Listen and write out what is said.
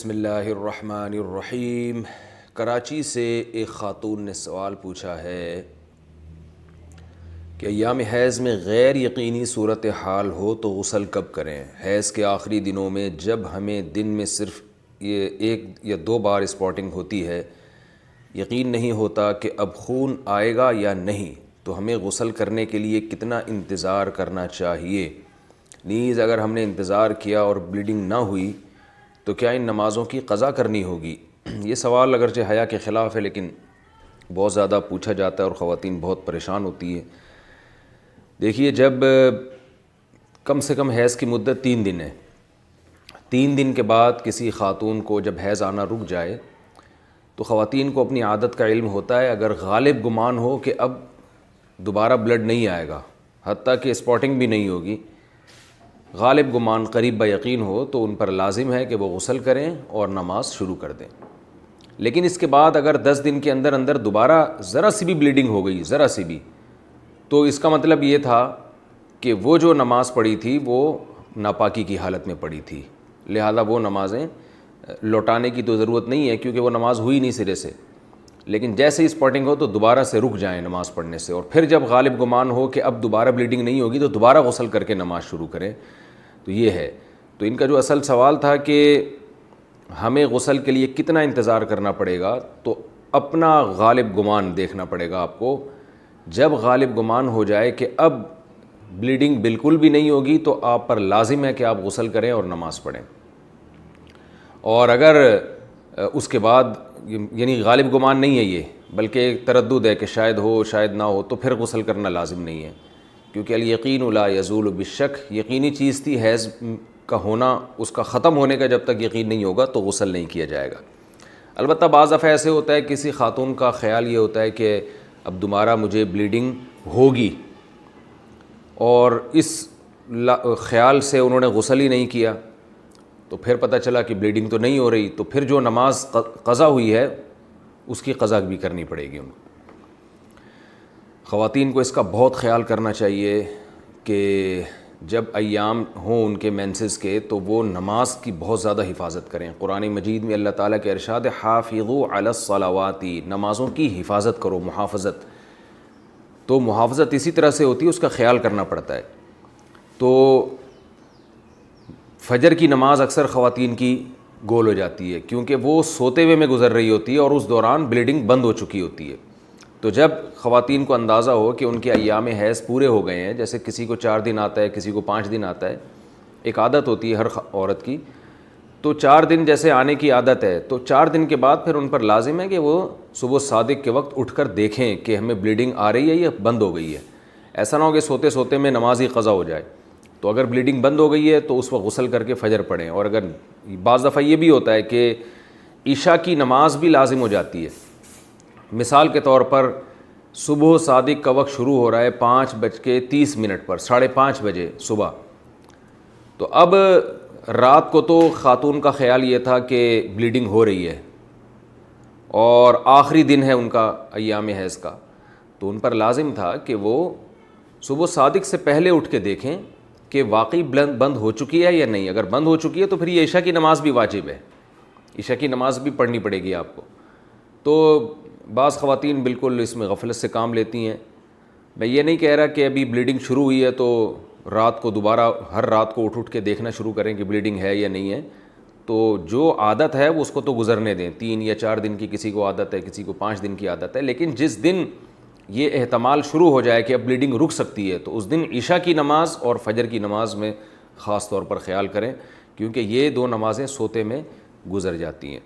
بسم اللہ الرحمن الرحیم۔ کراچی سے ایک خاتون نے سوال پوچھا ہے کہ ایام حیض میں غیر یقینی صورتحال ہو تو غسل کب کریں؟ حیض کے آخری دنوں میں جب ہمیں دن میں صرف یہ 1 یا 2 بار اسپاٹنگ ہوتی ہے، یقین نہیں ہوتا کہ اب خون آئے گا یا نہیں، تو ہمیں غسل کرنے کے لیے کتنا انتظار کرنا چاہیے؟ نیز اگر ہم نے انتظار کیا اور بلیڈنگ نہ ہوئی تو کیا ان نمازوں کی قضا کرنی ہوگی؟ یہ سوال اگرچہ حیا کے خلاف ہے لیکن بہت زیادہ پوچھا جاتا ہے اور خواتین بہت پریشان ہوتی ہیں۔ دیکھیے، جب کم سے کم حیض کی مدت 3 دن ہے، 3 دن کے بعد کسی خاتون کو جب حیض آنا رک جائے تو خواتین کو اپنی عادت کا علم ہوتا ہے، اگر غالب گمان ہو کہ اب دوبارہ بلڈ نہیں آئے گا، حتیٰ کہ اسپاٹنگ بھی نہیں ہوگی، غالب گمان قریب با یقین ہو، تو ان پر لازم ہے کہ وہ غسل کریں اور نماز شروع کر دیں۔ لیکن اس کے بعد اگر 10 دن کے اندر اندر دوبارہ ذرا سی بھی بلیڈنگ ہو گئی، ذرا سی بھی، تو اس کا مطلب یہ تھا کہ وہ جو نماز پڑھی تھی وہ ناپاکی کی حالت میں پڑھی تھی، لہذا وہ نمازیں لوٹانے کی تو ضرورت نہیں ہے کیونکہ وہ نماز ہوئی نہیں سرے سے۔ لیکن جیسے ہی اسپاٹنگ ہو تو دوبارہ سے رک جائیں نماز پڑھنے سے، اور پھر جب غالب گمان ہو کہ اب دوبارہ بلیڈنگ نہیں ہوگی تو دوبارہ غسل کر کے نماز شروع کریں۔ تو یہ ہے، تو ان کا جو اصل سوال تھا کہ ہمیں غسل کے لیے کتنا انتظار کرنا پڑے گا، تو اپنا غالب گمان دیکھنا پڑے گا آپ کو۔ جب غالب گمان ہو جائے کہ اب بلیڈنگ بالکل بھی نہیں ہوگی تو آپ پر لازم ہے کہ آپ غسل کریں اور نماز پڑھیں، اور اگر اس کے بعد یعنی غالب گمان نہیں ہے یہ، بلکہ ایک تردد ہے کہ شاید ہو شاید نہ ہو، تو پھر غسل کرنا لازم نہیں ہے، کیونکہ الیقین لا یزول بالشک، یقینی چیز تھی حیض کا ہونا، اس کا ختم ہونے کا جب تک یقین نہیں ہوگا تو غسل نہیں کیا جائے گا۔ البتہ بعض دفعہ ایسے ہوتا ہے کسی خاتون کا خیال یہ ہوتا ہے کہ اب دوبارہ مجھے بلیڈنگ ہوگی، اور اس خیال سے انہوں نے غسل ہی نہیں کیا، تو پھر پتہ چلا کہ بلیڈنگ تو نہیں ہو رہی، تو پھر جو نماز قضا ہوئی ہے اس کی قضا بھی کرنی پڑے گی ان کو۔ خواتین کو اس کا بہت خیال کرنا چاہیے کہ جب ایام ہوں ان کے مینسز کے تو وہ نماز کی بہت زیادہ حفاظت کریں۔ قرآن مجید میں اللہ تعالیٰ کے ارشاد ہے، حافظوا علی الصلوات، نمازوں کی حفاظت کرو، محافظت۔ تو محافظت اسی طرح سے ہوتی ہے، اس کا خیال کرنا پڑتا ہے۔ تو فجر کی نماز اکثر خواتین کی گول ہو جاتی ہے کیونکہ وہ سوتے ہوئے میں گزر رہی ہوتی ہے اور اس دوران بلیڈنگ بند ہو چکی ہوتی ہے۔ تو جب خواتین کو اندازہ ہو کہ ان کے ایام حیض پورے ہو گئے ہیں، جیسے کسی کو 4 دن آتا ہے، کسی کو 5 دن آتا ہے، ایک عادت ہوتی ہے ہر عورت کی، تو 4 دن جیسے آنے کی عادت ہے، تو 4 دن کے بعد پھر ان پر لازم ہے کہ وہ صبح صادق کے وقت اٹھ کر دیکھیں کہ ہمیں بلیڈنگ آ رہی ہے یا بند ہو گئی ہے۔ ایسا نہ ہو کہ سوتے سوتے میں نماز ہی قضا ہو جائے۔ تو اگر بلیڈنگ بند ہو گئی ہے تو اس وقت غسل کر کے فجر پڑھیں، اور اگر بعض دفعہ یہ بھی ہوتا ہے کہ عشاء کی نماز بھی لازم ہو جاتی ہے، مثال کے طور پر صبح صادق کا وقت شروع ہو رہا ہے 5:30 پر، 5:30 بجے صبح، تو اب رات کو تو خاتون کا خیال یہ تھا کہ بلیڈنگ ہو رہی ہے اور آخری دن ہے ان کا ایام حیض کا، تو ان پر لازم تھا کہ وہ صبح صادق سے پہلے اٹھ کے دیکھیں کہ واقعی بند ہو چکی ہے یا نہیں۔ اگر بند ہو چکی ہے تو پھر یہ عشاء کی نماز بھی واجب ہے، عشاء کی نماز بھی پڑھنی پڑے گی آپ کو۔ تو بعض خواتین بالکل اس میں غفلت سے کام لیتی ہیں۔ میں یہ نہیں کہہ رہا کہ ابھی بلیڈنگ شروع ہوئی ہے تو رات کو دوبارہ ہر رات کو اٹھ کے دیکھنا شروع کریں کہ بلیڈنگ ہے یا نہیں ہے، تو جو عادت ہے وہ اس کو تو گزرنے دیں۔ 3 یا 4 دن کی کسی کو عادت ہے، کسی کو 5 دن کی عادت ہے، لیکن جس دن یہ احتمال شروع ہو جائے کہ اب بلیڈنگ رک سکتی ہے تو اس دن عشاء کی نماز اور فجر کی نماز میں خاص طور پر خیال کریں، کیونکہ یہ 2 نمازیں سوتے میں گزر جاتی ہیں۔